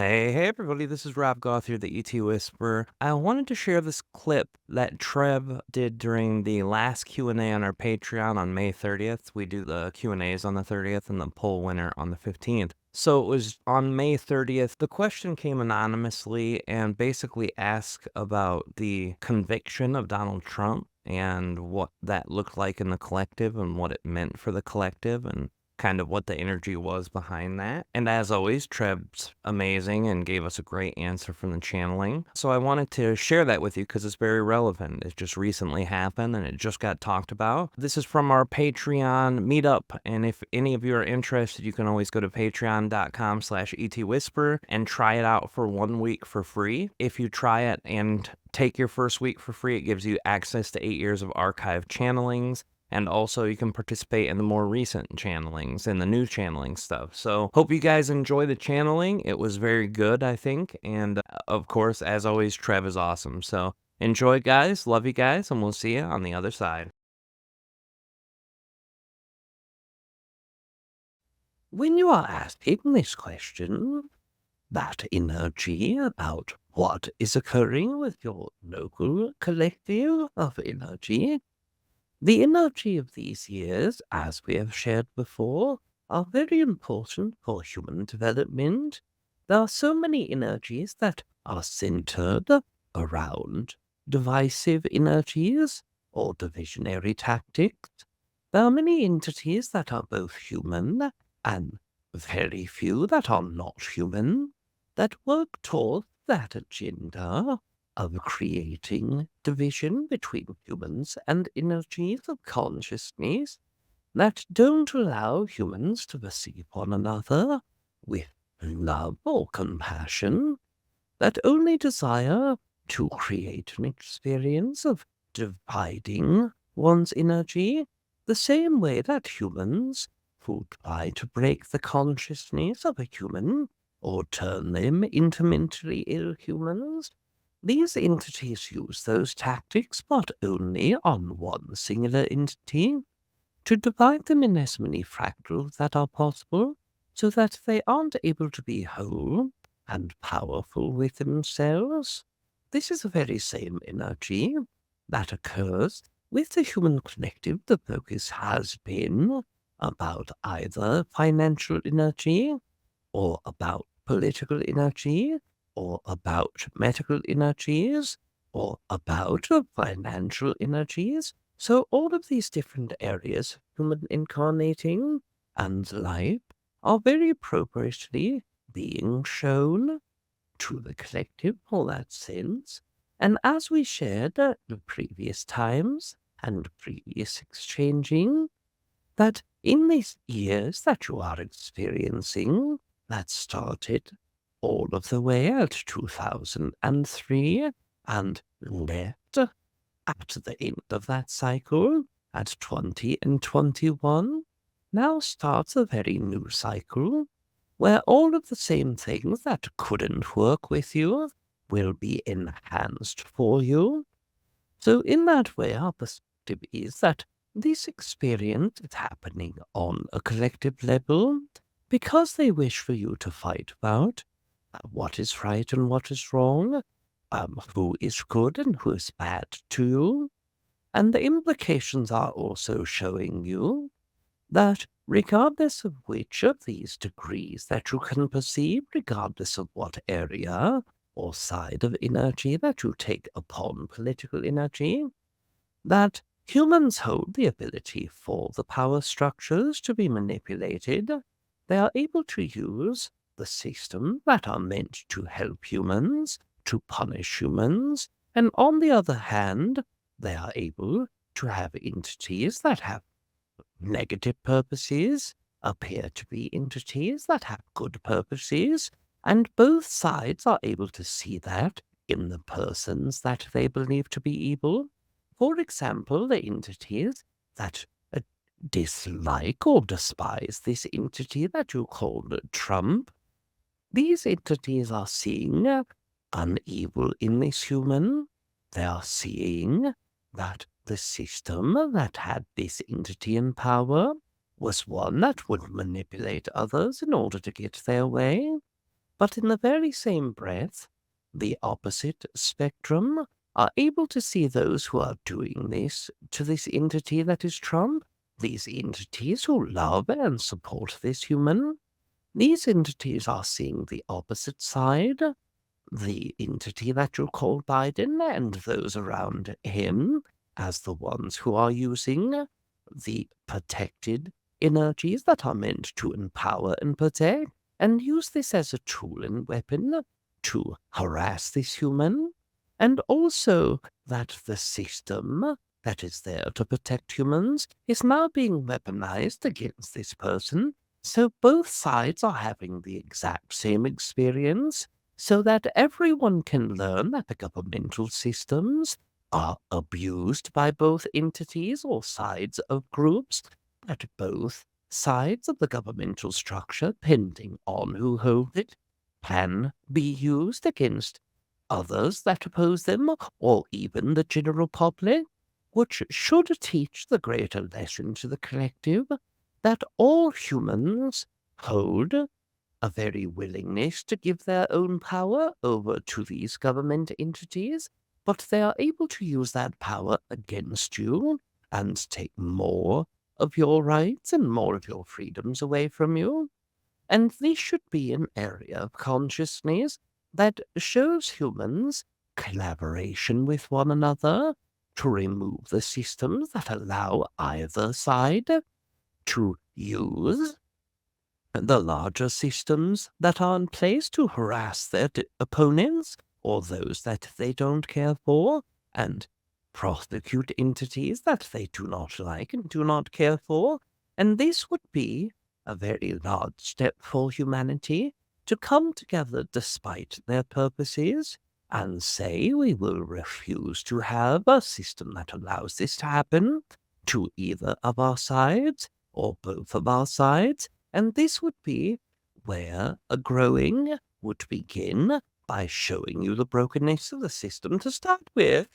Hey everybody, this is Gauthier the ET Whisperer. I wanted to share this clip that Treb did during the last Q&A on our Patreon on May 30th. We do the Q&As on the 30th and the poll winner on the 15th. So it was on May 30th. The question came anonymously and basically asked about the conviction of Donald Trump and what that looked like in the collective and what it meant for the collective and kind of what the energy was behind that. And as always, Treb's amazing and gave us a great answer from the channeling. So I wanted to share that with you because it's very relevant. It just recently happened and it just got talked about. This is from our Patreon meetup. And if any of you are interested, you can always go to patreon.com/etwhisperer and try it out for 1 week for free. If you try it and take your first week for free, it gives you access to 8 years of archive channelings. And also you can participate in the more recent channelings and the new channeling stuff. So hope you guys enjoy the channeling. It was very good, I think. And of course, as always, Trev is awesome. So enjoy, guys. Love you guys. And we'll see you on the other side. When you are asking this question, that energy about what is occurring with your local collective of energy, the energy of these years, as we have shared before, are very important for human development. There are so many energies that are centered around divisive energies or divisionary tactics. There are many entities that are both human and very few that are not human that work towards that agenda of creating division between humans and energies of consciousness that don't allow humans to perceive one another with love or compassion, that only desire to create an experience of dividing one's energy, the same way that humans who try to break the consciousness of a human or turn them into mentally ill humans. These entities use those tactics but only on one singular entity, to divide them in as many fractals that are possible, so that they aren't able to be whole and powerful with themselves. This is the very same energy that occurs with the human collective. The focus has been about either financial energy or about political energy or about medical energies, or about financial energies. So all of these different areas of human incarnating and life are very appropriately being shown to the collective for that sense. And as we shared at the previous times and previous exchanging, that in these years that you are experiencing, that started all of the way at 2003 and left at the end of that cycle at 20 and 21, now starts a very new cycle where all of the same things that couldn't work with you will be enhanced for you. So in that way, our perspective is that this experience is happening on a collective level because they wish for you to fight about what is right and what is wrong, who is good and who is bad to you. And the implications are also showing you that regardless of which of these degrees that you can perceive, regardless of what area or side of energy that you take upon political energy, that humans hold the ability for the power structures to be manipulated. They are able to use the systems that are meant to help humans, to punish humans, and on the other hand, they are able to have entities that have negative purposes, appear to be entities that have good purposes, and both sides are able to see that in the persons that they believe to be evil. For example, the entities that dislike or despise this entity that you call Trump, these entities are seeing an evil in this human. They are seeing that the system that had this entity in power was one that would manipulate others in order to get their way. but in the very same breath, the opposite spectrum are able to see those who are doing this to this entity that is Trump, these entities who love and support this human. These entities are seeing the opposite side, the entity that you call Biden and those around him as the ones who are using the protected energies that are meant to empower and protect, and use this as a tool and weapon to harass this human, and also that the system that is there to protect humans is now being weaponized against this person. So both sides are having the exact same experience, so that everyone can learn that the governmental systems are abused by both entities or sides of groups, that both sides of the governmental structure, depending on who holds it, can be used against others that oppose them, or even the general public, which should teach the greater lesson to the collective that all humans hold a very willingness to give their own power over to these government entities, but they are able to use that power against you and take more of your rights and more of your freedoms away from you. And this should be an area of consciousness that shows humans collaboration with one another to remove the systems that allow either side to use the larger systems that are in place to harass their opponents or those that they don't care for, and prosecute entities that they do not like and do not care for. And this would be a very large step for humanity to come together despite their purposes and say we will refuse to have a system that allows this to happen to either of our sides or both of our sides. And this would be where a growing would begin by showing you the brokenness of the system to start with.